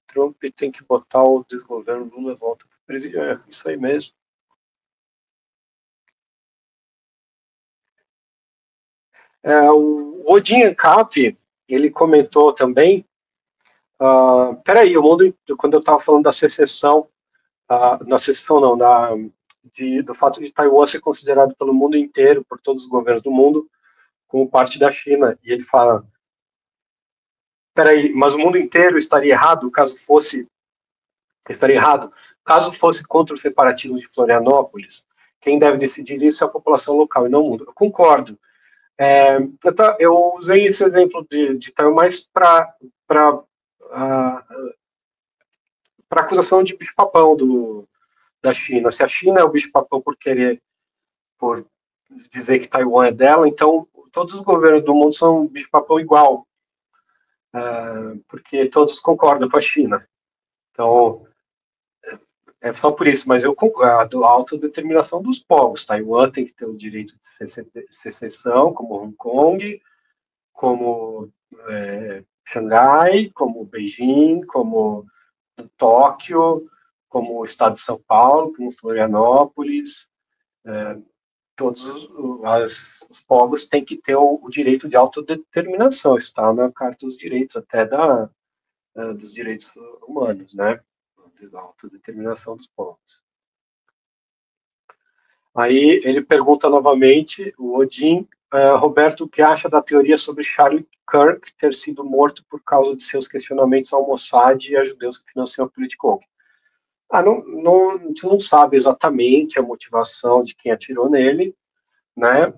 Trump tem que botar o desgoverno Lula volta para o presídio. É isso aí mesmo. O Odin Ancap, ele comentou também. Peraí, quando eu estava falando da secessão, na secessão não, do fato de Taiwan ser considerado pelo mundo inteiro, por todos os governos do mundo, como parte da China. E ele fala: peraí, mas o mundo inteiro estaria errado caso fosse. Estaria errado caso fosse contra o separatismo de Florianópolis. Quem deve decidir isso é a população local e não o mundo. Eu concordo. Eu usei esse exemplo de Taiwan mais para acusação de bicho-papão da China. Se a China é o bicho-papão por dizer que Taiwan é dela, então todos os governos do mundo são bicho-papão igual, porque todos concordam com a China. Então, é só por isso, mas eu concordo, a autodeterminação dos povos. Taiwan tem que ter o direito de secessão, como Hong Kong, como Xangai, como Beijing, como Tóquio, como o estado de São Paulo, como Florianópolis. Todos os povos têm que ter o direito de autodeterminação. Isso está na Carta dos Direitos, até dos direitos humanos, né? Da autodeterminação dos povos. Aí ele pergunta novamente, o Odin, Roberto, o que acha da teoria sobre Charlie Kirk ter sido morto por causa de seus questionamentos ao Mossad e a judeus que financiam a política? A gente não sabe exatamente a motivação de quem atirou nele, né?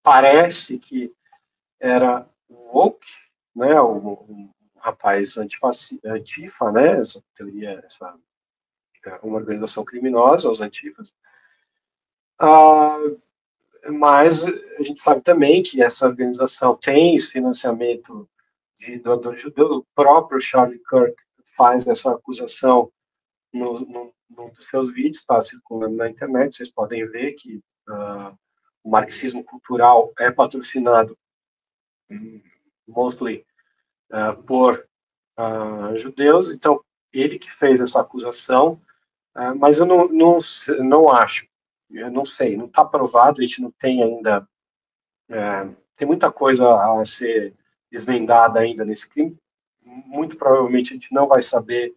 Parece que era um woke, né? Um rapaz antifa, né? Essa teoria, uma organização criminosa, os antifas. Mas a gente sabe também que essa organização tem esse financiamento de doadores judeus. O próprio Charlie Kirk faz essa acusação num dos seus vídeos, está circulando na internet. Vocês podem ver que o marxismo cultural é patrocinado mostly por judeus. Então, ele que fez essa acusação, mas eu não acho. Eu não sei, não está provado, a gente não tem ainda. Tem muita coisa a ser desvendada ainda nesse crime. Muito provavelmente a gente não vai saber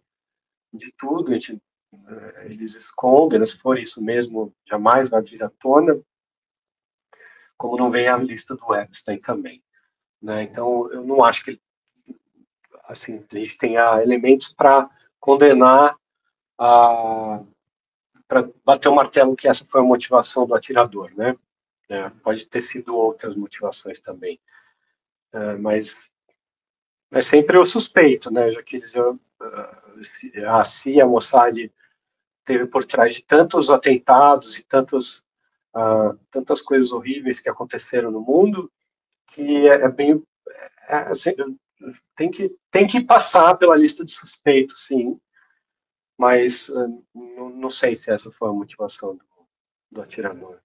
de tudo, eles escondem, se for isso mesmo, jamais vai vir à tona, como não vem a lista do Epstein também. Né? Então, eu não acho que assim, a gente tenha elementos para condenar, para bater o martelo que essa foi a motivação do atirador. Né? Pode ter sido outras motivações também. Mas é sempre o suspeito, né? Já que eles a CIA, a Mossad, teve por trás de tantos atentados e tantas coisas horríveis que aconteceram no mundo, que assim, tem que passar pela lista de suspeitos, sim, mas não sei se essa foi a motivação do atirador.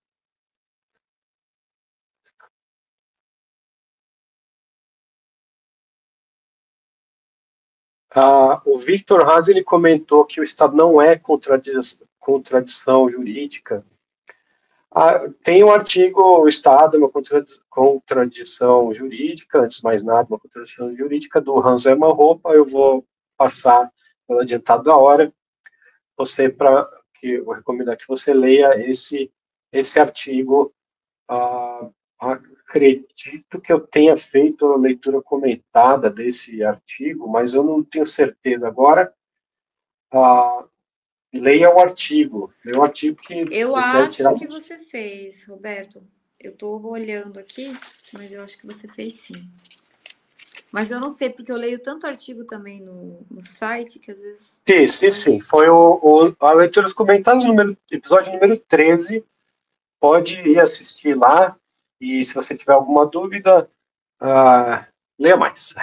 O Victor Haas ele comentou que o Estado não é contradição jurídica. Tem um artigo, o Estado é uma contradição jurídica, antes de mais nada, uma contradição jurídica do Hans Hermann Hoppe. Eu vou passar pelo adiantado da hora, que eu vou recomendar que você leia esse artigo. Acredito que eu tenha feito a leitura comentada desse artigo, mas eu não tenho certeza. Agora, leia o artigo. Leia o artigo que Eu ele deve tirar. acho que você fez, Roberto. Eu estou olhando aqui, mas eu acho que você fez sim. Mas eu não sei, porque eu leio tanto artigo também no site que às vezes. Sim. Foi a leitura comentada no episódio número 13. Pode ir assistir lá. E se você tiver alguma dúvida, leia mais.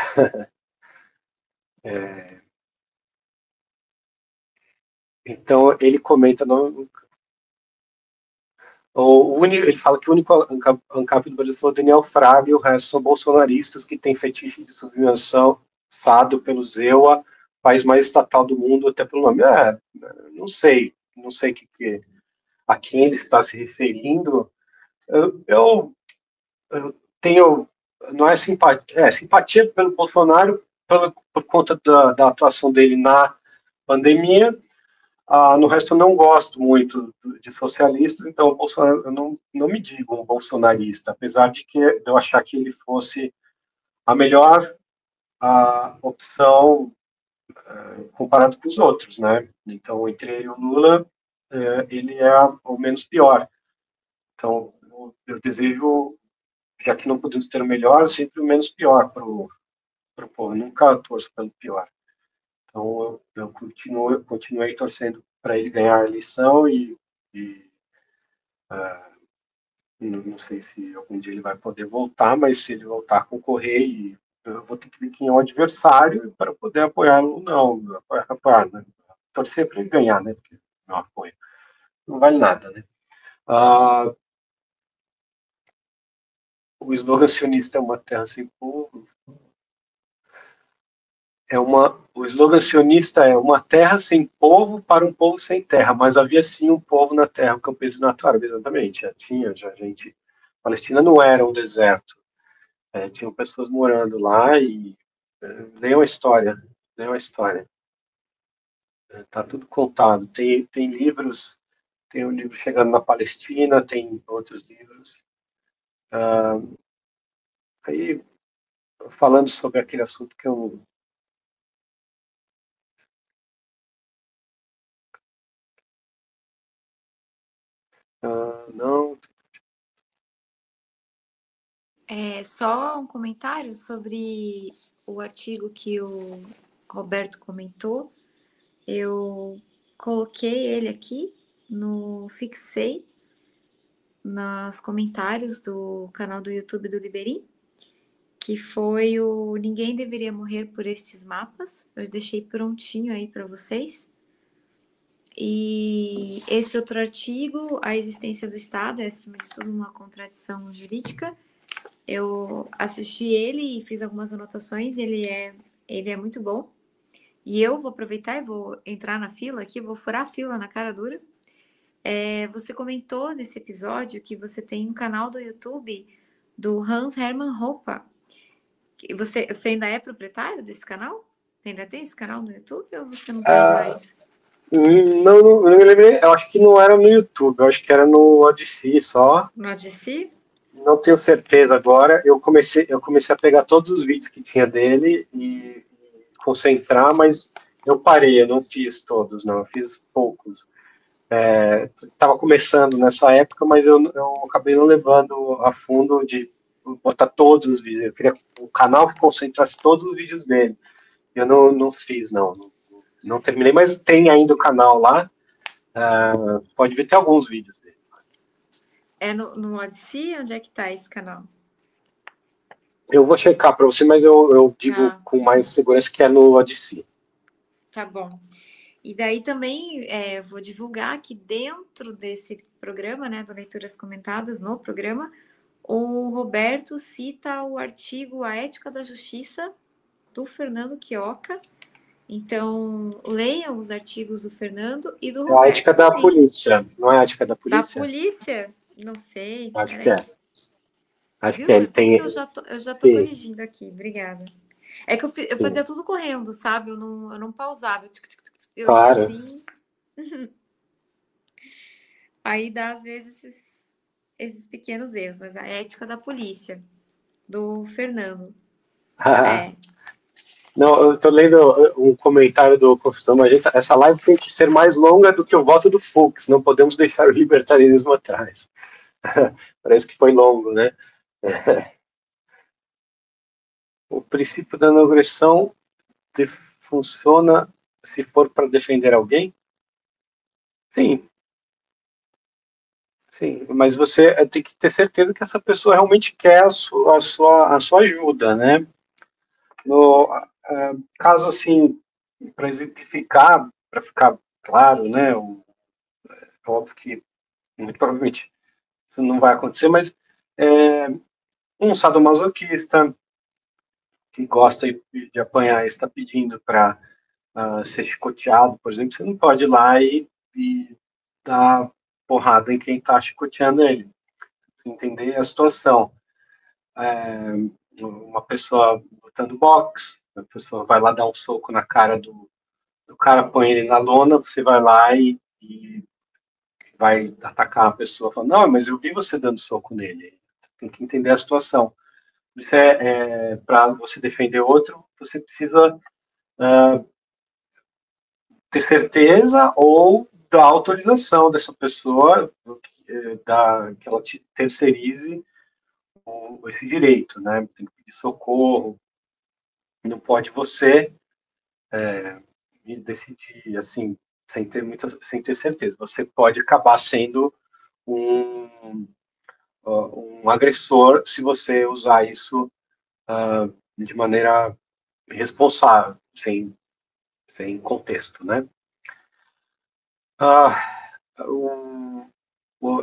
Então, ele comenta ele fala que o único ANCAP do Brasil foi o Daniel Fraga e o resto são bolsonaristas que têm fetiche de subvenção pelo ZEUA, país mais estatal do mundo, até pelo nome. Não sei a quem ele está se referindo. Eu tenho, não é simpatia, simpatia pelo Bolsonaro por conta da atuação dele na pandemia. No resto, eu não gosto muito de socialistas, então o Bolsonaro, eu não me digo um bolsonarista, apesar de eu achar que ele fosse a melhor opção comparado com os outros, né? Então, entre ele e o Lula, ele é o menos pior. Então, eu desejo, já que não podemos ter o melhor, sempre o menos pior para o povo. Eu nunca torço pelo pior. Então, eu continuei torcendo para ele ganhar a eleição e não sei se algum dia ele vai poder voltar, mas se ele voltar a concorrer, eu vou ter que ver quem é o adversário para poder apoiá-lo ou não. Apoiar, né? Torcer para ele ganhar, né? Porque meu apoio não vale nada, né? O slogan sionista é uma terra sem povo. O slogan sionista é uma terra sem povo para um povo sem terra, mas havia sim um povo na terra, um campesino na terra, exatamente. Já gente. A Palestina não era um deserto. Tinham pessoas morando lá e leiam a história, leiam a história. Tá tudo contado. Tem livros, tem um livro Chegando na Palestina, tem outros livros. Aí, falando sobre aquele assunto que eu não. Só um comentário sobre o artigo que o Roberto comentou. Eu coloquei ele aqui fixei nos comentários do canal do YouTube do Liberim, que foi o Ninguém Deveria Morrer por Esses Mapas. Eu deixei prontinho aí para vocês. E esse outro artigo, A Existência do Estado, é acima de tudo uma contradição jurídica. Eu assisti ele e fiz algumas anotações, ele é muito bom. E eu vou aproveitar e vou entrar na fila aqui, vou furar a fila na cara dura. Você comentou nesse episódio que você tem um canal do YouTube do Hans Hermann Hoppe. Você ainda é proprietário desse canal? Ainda tem esse canal no YouTube ou você não tem mais? Não me lembrei. Eu acho que não era no YouTube, eu acho que era no Odyssey só. No Odyssey? Não tenho certeza agora. Eu comecei a pegar todos os vídeos que tinha dele e concentrar, mas eu parei, eu não fiz todos, não, eu fiz poucos. Estava começando nessa época, mas eu acabei não levando a fundo de botar todos os vídeos. Eu queria um canal que concentrasse todos os vídeos dele. Eu não fiz, não terminei, mas tem ainda o canal lá. Pode ver, tem alguns vídeos dele. É no Odyssey? Onde é que tá esse canal? Eu vou checar para você, mas eu digo com mais segurança que é no Odyssey. Tá bom. E daí também vou divulgar que dentro desse programa, né, do Leituras Comentadas, no programa, o Roberto cita o artigo A Ética da Justiça, do Fernando Quioca. Então, leiam os artigos do Fernando e do Roberto. É a ética da polícia, não é a ética da polícia? Da polícia? Não sei. Acho que é. Acho Viu? que é. Ele Bom que tem. eu já tô corrigindo aqui. Obrigada. É que eu fazia tudo correndo, sabe? Eu não pausava. Eu ia Claro. assim. Aí dá, às vezes, esses pequenos erros. Mas a ética da polícia, do Fernando. Não, eu tô lendo um comentário do Confissão Magenta. Essa live tem que ser mais longa do que o voto do Fux. Não podemos deixar o libertarianismo atrás. Parece que foi longo, né? O princípio da não agressão funciona se for para defender alguém? Sim. Sim, mas você tem que ter certeza que essa pessoa realmente quer a sua ajuda, né? No caso, assim, para exemplificar, para ficar claro, né? Óbvio que muito provavelmente isso não vai acontecer, mas um sadomasoquista, que gosta de apanhar está pedindo para ser chicoteado, por exemplo, você não pode ir lá e dar porrada em quem está chicoteando ele. Entender a situação. Uma pessoa lutando boxe, a pessoa vai lá dar um soco na cara do cara, põe ele na lona, você vai lá e vai atacar a pessoa, falando, não, mas eu vi você dando soco nele. Tem que entender a situação. Isso para você defender outro, você precisa ter certeza ou da autorização dessa pessoa, que ela te terceirize esse direito, né? Tem que pedir socorro, não pode você decidir assim, sem ter certeza. Você pode acabar sendo um agressor se você usar isso de maneira irresponsável, sem contexto, né?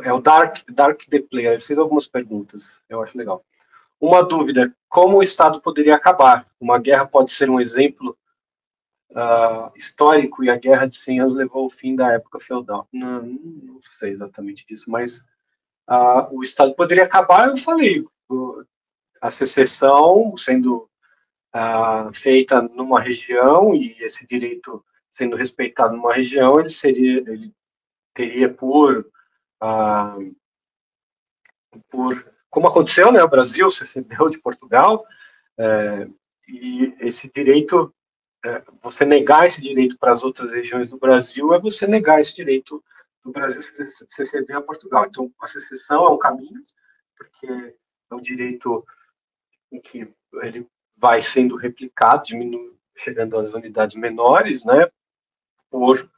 É o Dark The Player, ele fez algumas perguntas, eu acho legal. Uma dúvida, como o Estado poderia acabar? Uma guerra pode ser um exemplo histórico e a Guerra de 100 Anos levou ao fim da época feudal. Não sei exatamente disso, mas o Estado poderia acabar, eu falei, a secessão sendo feita numa região e esse direito sendo respeitado numa região, ele teria como aconteceu, né, o Brasil se cedeu de Portugal, e esse direito, você negar esse direito para as outras regiões do Brasil é você negar esse direito do Brasil se ceder a Portugal. Então, a secessão é um caminho, porque é um direito em que ele vai sendo replicado, chegando às unidades menores, né, por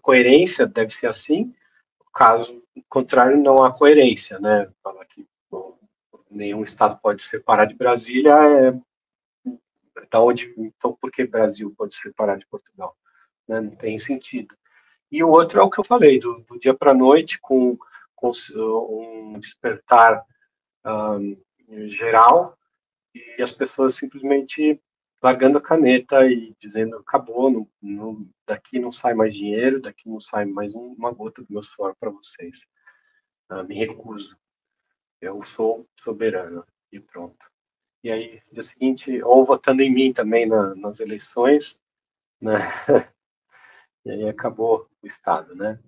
coerência, deve ser assim. Caso contrário, não há coerência, né? Falar que nenhum estado pode se separar de Brasília da onde, então, por que Brasil pode se separar de Portugal? Né? Não tem sentido. E o outro é o que eu falei, do dia para a noite, com um despertar geral, e as pessoas simplesmente largando a caneta e dizendo, acabou, daqui não sai mais dinheiro, daqui não sai mais uma gota do meu suor para vocês. Me recuso. Eu sou soberano. E pronto. E aí, no dia seguinte, ou votando em mim também nas eleições, né? E aí acabou o Estado, né?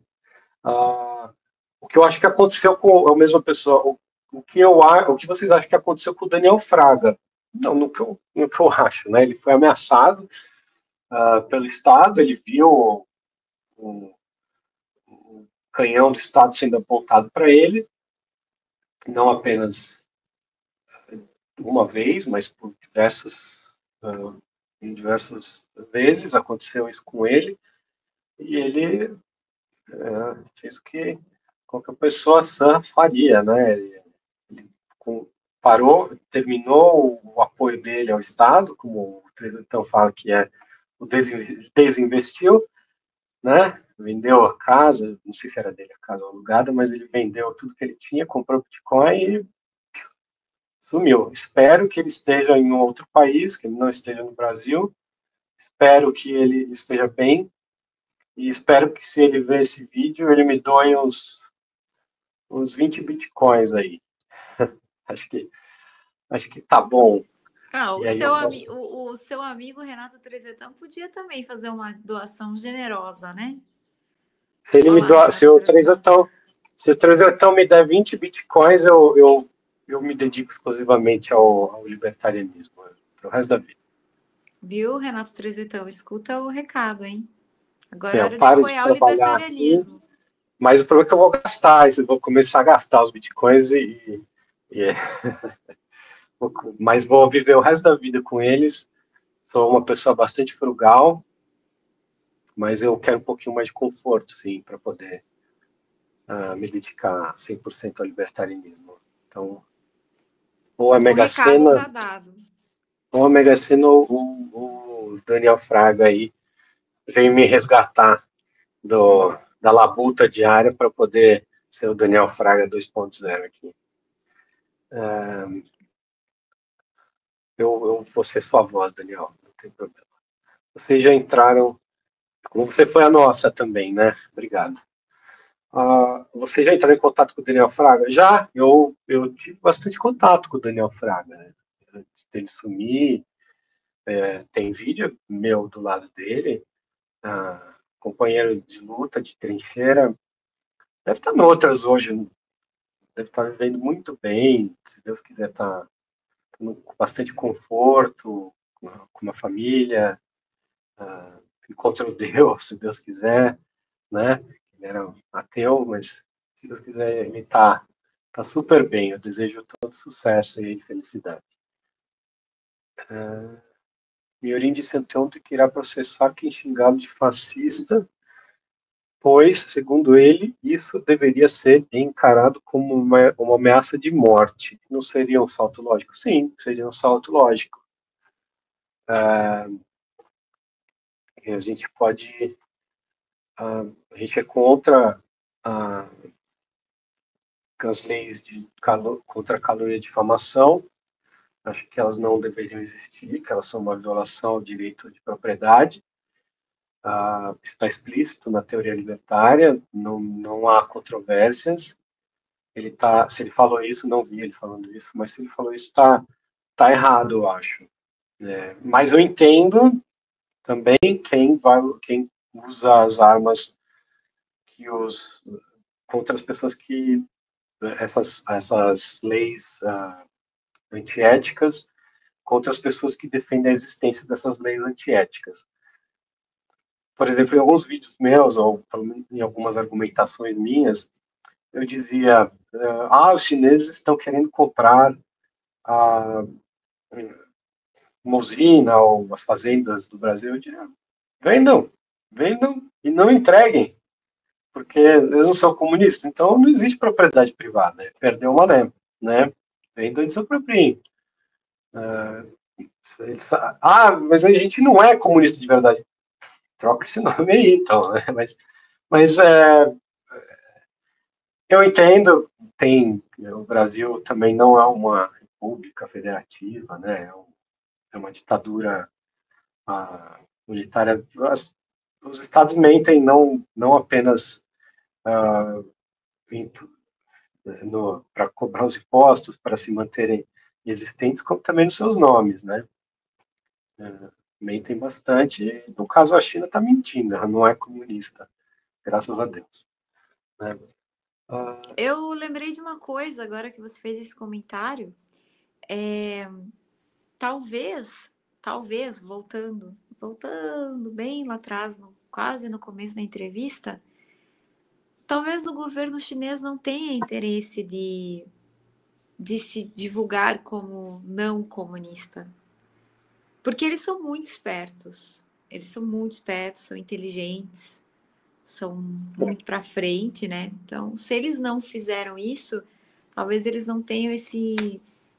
O que eu acho que aconteceu com a mesma pessoa, o que vocês acham que aconteceu com o Daniel Fraga? Não, no que eu acho, né? Ele foi ameaçado pelo Estado, ele viu o canhão do Estado sendo apontado para ele, não apenas uma vez, mas por em diversas vezes aconteceu isso com ele, e ele fez o que qualquer pessoa sã faria, né? Ele parou, terminou o apoio dele ao Estado, como o presidente fala que o desinvestiu, né? Vendeu a casa, não sei se era dele a casa alugada, mas ele vendeu tudo que ele tinha, comprou Bitcoin e sumiu. Espero que ele esteja em um outro país, que ele não esteja no Brasil. Espero que ele esteja bem e espero que, se ele ver esse vídeo, ele me doe uns 20 bitcoins aí. acho que tá bom. O seu, o seu amigo Renato Trezetão podia também fazer uma doação generosa, né? Se ele se o Trezetão me der 20 bitcoins, eu me dedico exclusivamente ao libertarianismo pro resto da vida. Viu, Renato Trezetão? Escuta o recado, hein? Agora é hora de apoiar o libertarianismo. Assim, mas o problema é que eu vou gastar, eu vou começar a gastar os bitcoins mas vou viver o resto da vida com eles. Sou uma pessoa bastante frugal, mas eu quero um pouquinho mais de conforto, sim, para poder me dedicar 100% ao libertarianismo. Então, ou a Mega Sena, tá dado. ou a Mega Sena, o Daniel Fraga aí veio me resgatar da labuta diária para poder ser o Daniel Fraga 2.0 aqui. eu vou ser sua voz, Daniel, não tem problema. Vocês já entraram, como você foi a nossa também, né? Obrigado. Você já entrou em contato com o Daniel Fraga? Já, eu tive bastante contato com o Daniel Fraga, né? Antes dele sumir, tem vídeo meu do lado dele, companheiro de luta, de trincheira, deve estar noutras hoje, deve estar vivendo muito bem, se Deus quiser estar com bastante conforto, com uma família, encontra o Deus, se Deus quiser, né? Ele era um ateu, mas se Deus quiser, ele tá super bem. Eu desejo todo sucesso e felicidade. Miorim disse anteontem que irá processar quem xingá-lo de fascista, pois, segundo ele, isso deveria ser encarado como uma ameaça de morte. Não seria um salto lógico? Sim, seria um salto lógico. A gente pode... A gente é contra as leis contra a calúnia e difamação. Acho que elas não deveriam existir, que elas são uma violação ao direito de propriedade. Está explícito na teoria libertária, não há controvérsias. Se ele falou isso, não vi ele falando isso, mas se ele falou isso, tá errado, eu acho. Mas eu entendo também quem usa as armas contra as pessoas que essas leis antiéticas, contra as pessoas que defendem a existência dessas leis antiéticas. Por exemplo, em alguns vídeos meus, ou em algumas argumentações minhas, eu dizia, os chineses estão querendo comprar uma usina ou as fazendas do Brasil. Eu diria, vendam e não entreguem, porque eles não são comunistas, então não existe propriedade privada, perdeu uma lema, né? Vendam e desapropriem. Mas a gente não é comunista de verdade. Troca esse nome aí, então, né? Mas eu entendo, o Brasil também não é uma república federativa, né? É uma ditadura militar. Os estados mentem não apenas para cobrar os impostos, para se manterem existentes, como também nos seus nomes, né? Mentem bastante. No caso, a China está mentindo, ela não é comunista, graças a Deus. Né? Eu lembrei de uma coisa agora que você fez esse comentário. Talvez, voltando bem lá atrás, quase no começo da entrevista, talvez o governo chinês não tenha interesse de se divulgar como não comunista. Porque eles são muito espertos. Eles são muito espertos, são inteligentes, são muito para frente, né? Então, se eles não fizeram isso, talvez eles não tenham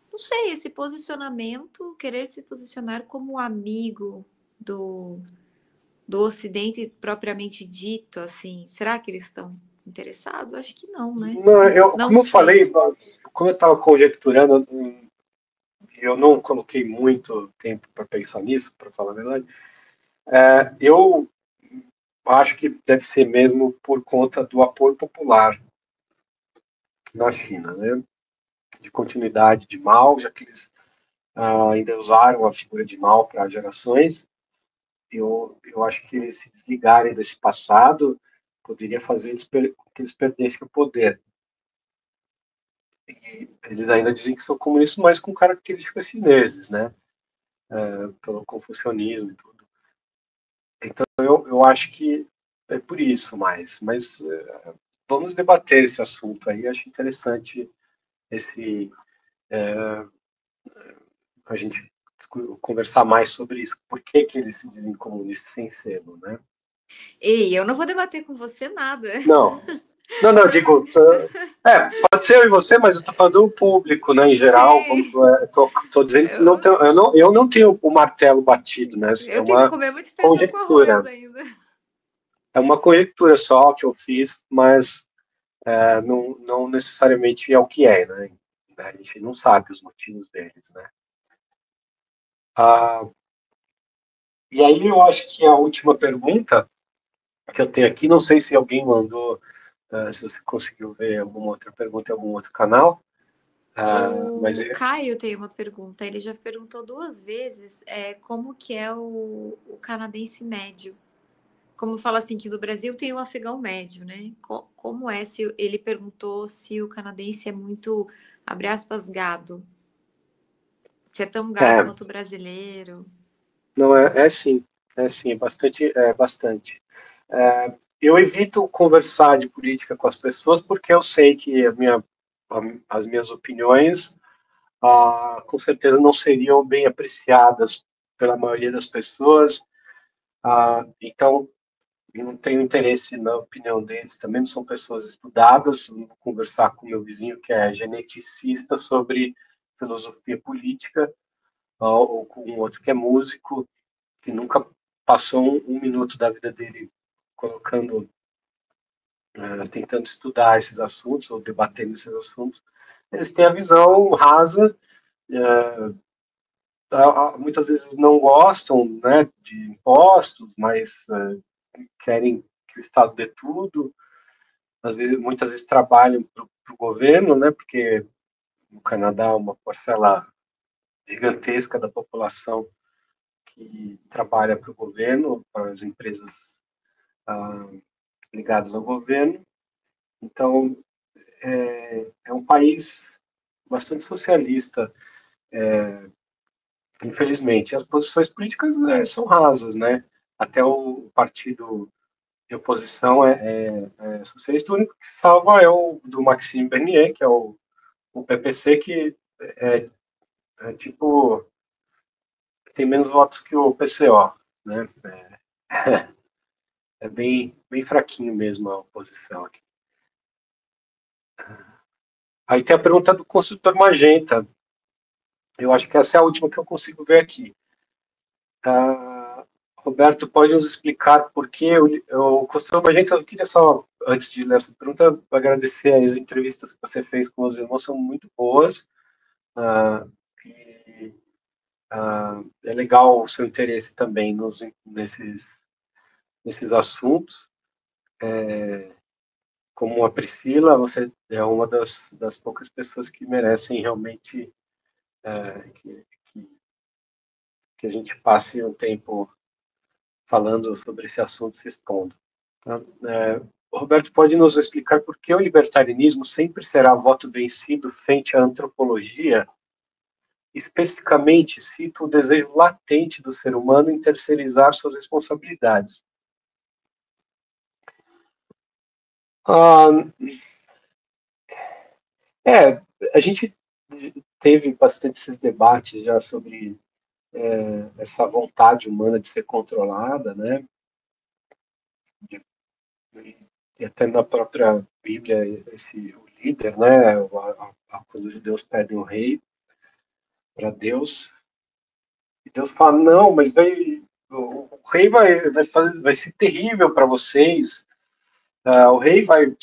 não sei, esse posicionamento, querer se posicionar como amigo do Ocidente propriamente dito, assim. Será que eles estão interessados? Acho que não, né? Não, Não como eu sei. falei, como eu estava conjecturando, eu não coloquei muito tempo para pensar nisso, para falar a verdade. Eu acho que deve ser mesmo por conta do apoio popular na China, né? De continuidade de Mao, já que eles ainda usaram a figura de Mao para gerações. Eu acho que eles se desligarem desse passado poderia fazer com que eles perdessem o poder. E eles ainda dizem que são comunistas, mas com características chineses, né? Pelo confucionismo e tudo. Então, eu acho que é por isso mais. Mas vamos debater esse assunto aí. Acho interessante a gente conversar mais sobre isso. Por que eles se dizem comunistas sem ser, né? Ei, eu não vou debater com você nada. Não, digo, pode ser eu e você, mas eu estou falando do público, né, em geral. Estou dizendo que eu não tenho o martelo batido, né? Eu tenho que comer muito feijão com arroz ainda. É uma conjectura só que eu fiz, mas não necessariamente é o que é, né? A gente não sabe os motivos deles, né? Ah, e aí eu acho que a última pergunta que eu tenho aqui, não sei se alguém mandou, se você conseguiu ver alguma outra pergunta em algum outro canal, mas O Caio tem uma pergunta. Ele já perguntou 2 vezes como que é o canadense médio. Como fala assim que no Brasil tem o afegão médio, né? Como é se ele perguntou se o canadense é muito, abre aspas, gado. Se é tão gado é, quanto o brasileiro. não é sim, é bastante. Eu evito conversar de política com as pessoas porque eu sei que as minhas opiniões, com certeza não seriam bem apreciadas pela maioria das pessoas. Então, eu não tenho interesse na opinião deles. Também não são pessoas estudadas. Eu não vou conversar com meu vizinho que é geneticista sobre filosofia política, ou com outro que é músico, que nunca passou um minuto da vida dele colocando, tentando estudar esses assuntos ou debatendo esses assuntos. Eles têm a visão rasa, muitas vezes não gostam, né, de impostos, mas querem que o Estado dê tudo. Às vezes, muitas vezes trabalham para o governo, né, porque no Canadá uma parcela gigantesca da população que trabalha para o governo, para as empresas ah, ligadas ao governo. Então, é um país bastante socialista, infelizmente. As posições políticas, né, são rasas, né? Até o partido de oposição é socialista. O único que salva é o do Maxime Bernier, que é o PPC, que é, tipo, tem menos votos que o PCO, né? É bem fraquinho mesmo a oposição aqui. Aí tem a pergunta do consultor Magenta. Eu acho que essa é a última que eu consigo ver aqui. Roberto, pode nos explicar por que o consultor Magenta, eu queria só, antes de ler essa pergunta, agradecer as entrevistas que você fez com os irmãos, são muito boas. Ah, e é legal o seu interesse também nesses assuntos. Como a Priscila, você é uma das poucas pessoas que merecem realmente que, que a gente passe um tempo falando sobre esse assunto se expondo. Tá? O Roberto pode nos explicar por que o libertarianismo sempre será voto vencido frente à antropologia? Especificamente, cito o desejo latente do ser humano em terceirizar suas responsabilidades. Ah, é, a gente teve bastante esses debates já sobre essa vontade humana de ser controlada, né? E até na própria Bíblia, o líder, né? Quando os judeus pedem o rei para Deus, e Deus fala: não, mas o rei vai ser terrível para vocês. O rei vai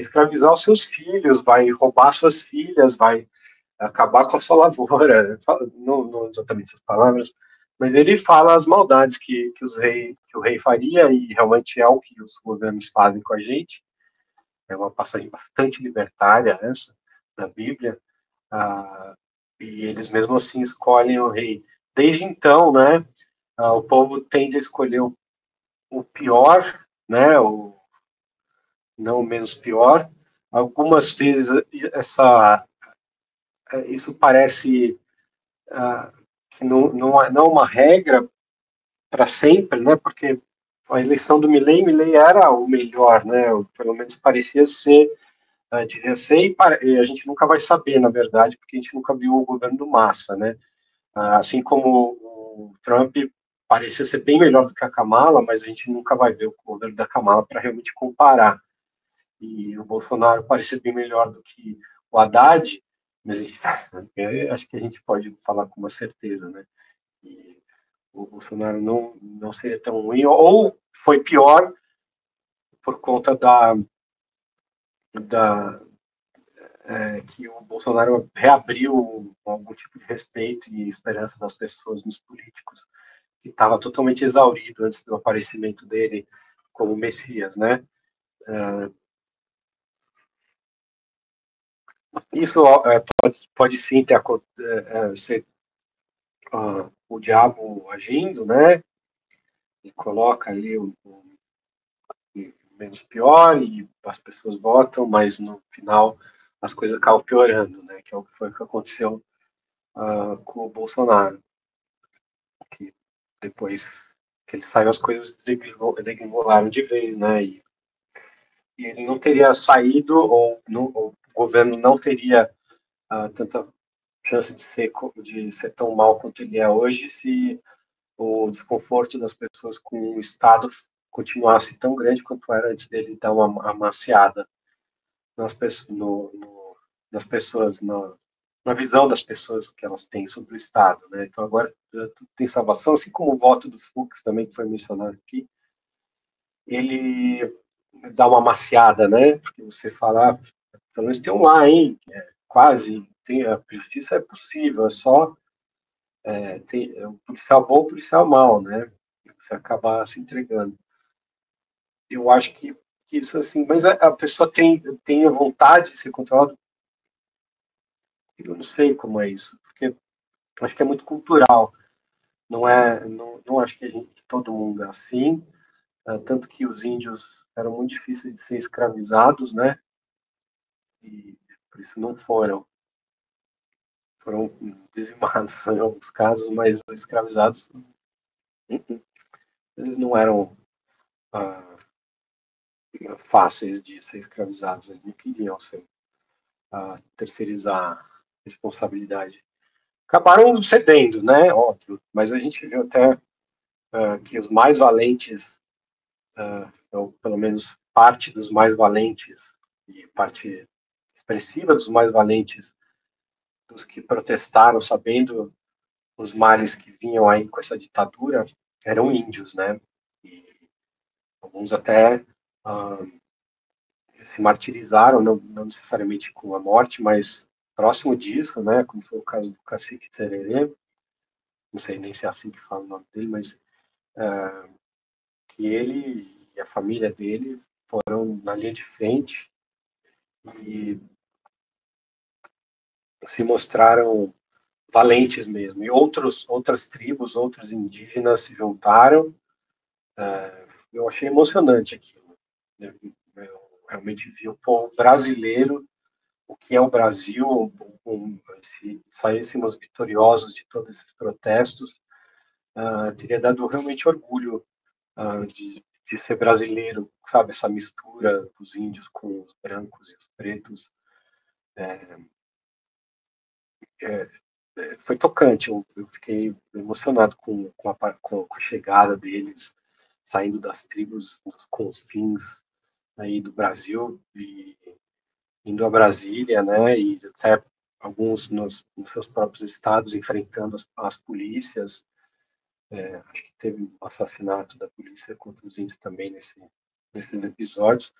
escravizar os seus filhos, vai roubar suas filhas, vai acabar com a sua lavoura. Não exatamente essas palavras, mas ele fala as maldades que o rei faria, e realmente é o que os governos fazem com a gente. É uma passagem bastante libertária essa da Bíblia, ah, e eles mesmo assim escolhem o rei. Desde então, né, o povo tende a escolher o pior, né, não o menos pior. Algumas vezes isso parece que não é uma regra para sempre, né? Porque a eleição do Milley era o melhor, né? Pelo menos parecia ser, dizia ser, e a gente nunca vai saber, na verdade, porque a gente nunca viu o governo do Massa, né? Assim como o Trump parecia ser bem melhor do que a Kamala, mas a gente nunca vai ver o governo da Kamala para realmente comparar. E o Bolsonaro parecia bem melhor do que o Haddad, mas eu acho que a gente pode falar com uma certeza, né? E o Bolsonaro não seria tão ruim, ou foi pior por conta da que o Bolsonaro reabriu algum tipo de respeito e esperança das pessoas nos políticos, que estava totalmente exaurido antes do aparecimento dele como Messias, né? Isso pode sim ser o diabo agindo, né? E coloca ali o menos pior e as pessoas votam, mas no final as coisas acabam piorando, né? Que é o que foi que aconteceu com o Bolsonaro, que depois que ele saiu as coisas degringolaram de vez, né? E ele não teria saído ou o governo não teria tanta chance de ser tão mal quanto ele é hoje se o desconforto das pessoas com o Estado continuasse tão grande quanto era antes dele dar uma amaciada nas pessoas, na visão das pessoas que elas têm sobre o Estado, né? Então agora tudo tem salvação, assim como o voto do Fux também que foi mencionado aqui, ele dá uma amaciada, né? Porque você fala, pelo menos tem um lá, hein? Quase, a justiça é possível, é só o policial bom, o policial mau, né? Você acaba se entregando. Eu acho que isso assim, mas a pessoa tem a vontade de ser controlada. Eu não sei como é isso, porque acho que é muito cultural. Não acho que todo mundo é assim, tanto que os índios eram muito difíceis de ser escravizados, né? E por isso não foram dizimados em alguns casos, mas os escravizados eles não eram ah, fáceis de ser escravizados, eles não queriam terceirizar a responsabilidade. Acabaram cedendo, né? Óbvio, mas a gente viu até que os mais valentes, ou pelo menos parte dos mais valentes, e parte expressiva dos mais valentes, dos que protestaram sabendo os males que vinham aí com essa ditadura, eram índios, né? E alguns até se martirizaram, não necessariamente com a morte, mas próximo disso, né? Como foi o caso do Cacique Tererê, não sei nem se é assim que fala o nome dele, mas que ele e a família dele foram na linha de frente e se mostraram valentes mesmo. E outras tribos, outros indígenas se juntaram. Eu achei emocionante aquilo. Eu realmente vi o povo brasileiro, o que é o Brasil, se saíssemos vitoriosos de todos esses protestos, teria dado realmente orgulho de ser brasileiro, sabe, essa mistura dos índios com os brancos e os pretos. Foi tocante, eu fiquei emocionado com a chegada deles, saindo das tribos, dos confins aí do Brasil e indo a Brasília, né, e até alguns nos seus próprios estados enfrentando as polícias. Acho que teve um assassinato da polícia contra os índios também nesses episódios.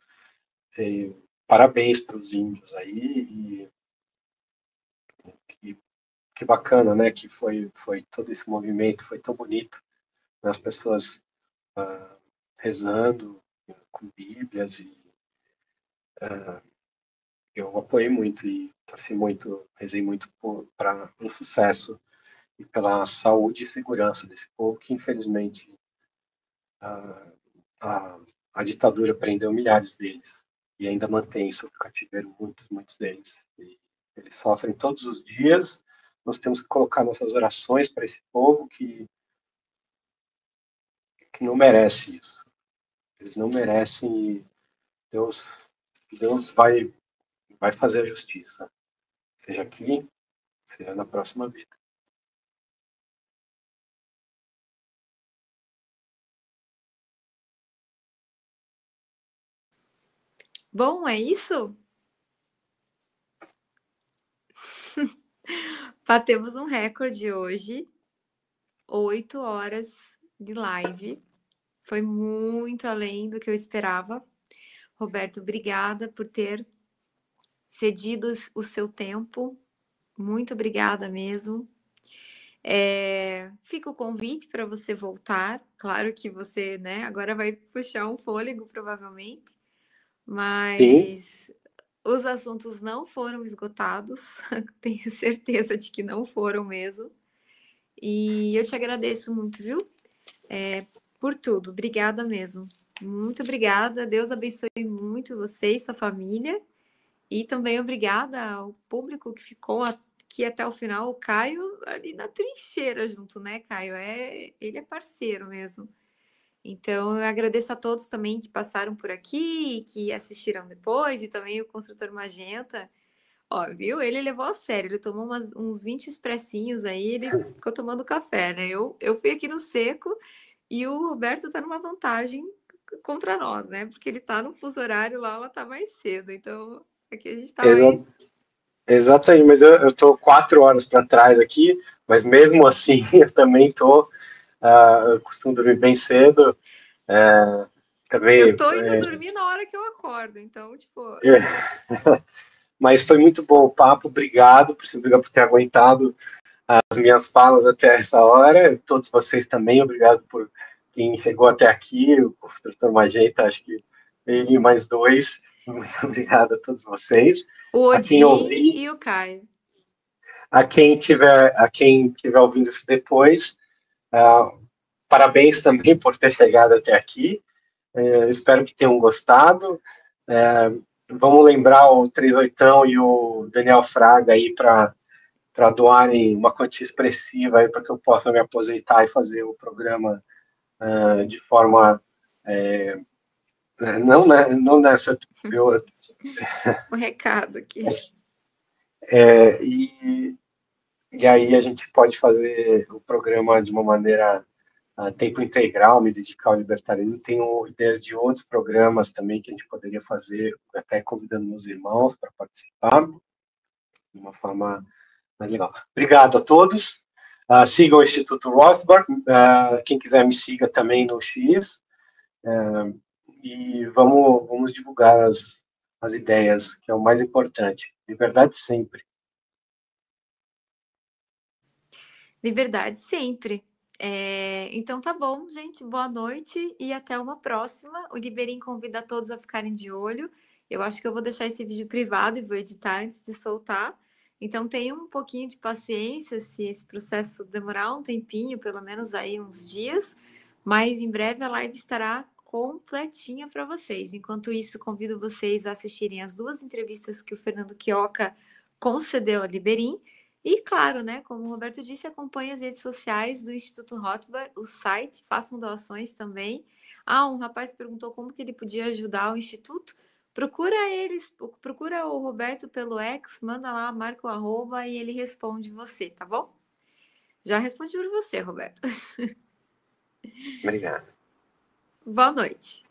E parabéns para os índios aí e que bacana, né, que foi todo esse movimento, foi tão bonito, né, as pessoas rezando com bíblias e eu apoiei muito e torci muito, rezei muito pelo sucesso e pela saúde e segurança desse povo que infelizmente a, a ditadura prendeu milhares deles e ainda mantém sob cativeiro muitos deles. E eles sofrem todos os dias. Nós temos que colocar nossas orações para esse povo que não merece isso. Eles não merecem. E Deus, Deus vai fazer a justiça, seja aqui, seja na próxima vida. Bom, é isso? Batemos um recorde hoje, 8 horas de live. Foi muito além do que eu esperava. Roberto, obrigada por ter cedido o seu tempo. Muito obrigada mesmo. Fica o convite para você voltar. Claro que você, né, agora vai puxar um fôlego, provavelmente, Sim, mas os assuntos não foram esgotados, tenho certeza de que não foram mesmo. E eu te agradeço muito, viu? Por tudo. Obrigada mesmo. Muito obrigada. Deus abençoe muito você e sua família. E também obrigada ao público que ficou aqui até o final. O Caio ali na trincheira junto, né, Caio? Ele é parceiro mesmo. Então, eu agradeço a todos também que passaram por aqui, que assistiram depois, e também o construtor Magenta. Ó, viu? Ele levou a sério, ele tomou uns 20 expressinhos aí, ele ficou tomando café, né? Eu fui aqui no seco e o Roberto tá numa vantagem contra nós, né? Porque ele tá no fuso horário lá, ela tá mais cedo. Então, aqui a gente tá exa mais. exatamente, mas eu tô 4 horas para trás aqui, mas mesmo assim eu também tô, eu costumo dormir bem cedo, é, Eu também, tô indo dormir na hora que eu acordo, então, tipo. é, mas foi muito bom o papo, obrigado por ter aguentado as minhas falas até essa hora, todos vocês também, obrigado por quem chegou até aqui, o construtor Magenta, acho que ele e mais dois, muito obrigado a todos vocês, O a quem Odin ouvir, e o Caio. a quem tiver ouvindo isso depois, parabéns também por ter chegado até aqui, espero que tenham gostado, vamos lembrar o 38 e o Daniel Fraga aí para doarem uma quantia expressiva aí para que eu possa me aposentar e fazer o programa de forma não, né, não nessa eu, O recado aqui. e, e aí a gente pode fazer o programa de uma maneira tempo integral, me dedicar ao libertarianismo. Tenho ideias de outros programas também que a gente poderia fazer, até convidando meus irmãos para participar de uma forma mais legal. Obrigado a todos. Sigam o Instituto Rothbard. Quem quiser me siga também no X. E vamos divulgar as ideias, que é o mais importante. Liberdade sempre. Liberdade sempre. Então tá bom, gente. Boa noite e até uma próxima. O Liberim convida a todos a ficarem de olho. Eu acho que eu vou deixar esse vídeo privado e vou editar antes de soltar. Então tenham um pouquinho de paciência se esse processo demorar um tempinho, pelo menos aí uns dias. Mas em breve a live estará completinha para vocês. Enquanto isso, convido vocês a assistirem as 2 entrevistas que o Fernando Quioca concedeu a Liberim. E claro, né, como o Roberto disse, acompanhe as redes sociais do Instituto Rothbard, o site, façam doações também. Um rapaz perguntou como que ele podia ajudar o Instituto. Procura o Roberto pelo X, manda lá, marca o arroba e ele responde você, tá bom? Já respondi por você, Roberto. Obrigado. Boa noite.